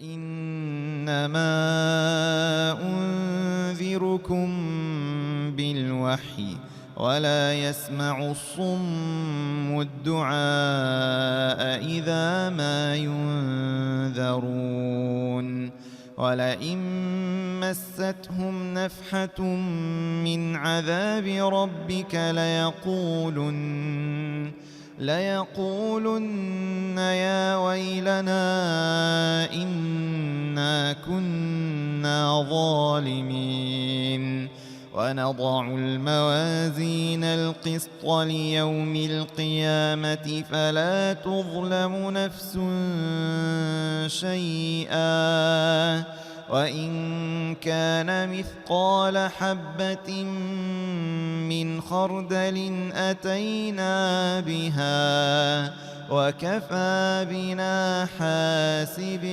إنما أنذركم بالوحي ولا يسمع الصم الدعاء إذا ما ينذرون ولئن مستهم نفحة من عذاب ربك ليقولن يا ويلنا إنا كنا ظالمين ونضع الموازين القسط ليوم القيامة فلا تظلم نفس شيئا وإن كان مثقال حبة من خردل أتينا بها وكفى بنا حاسبين.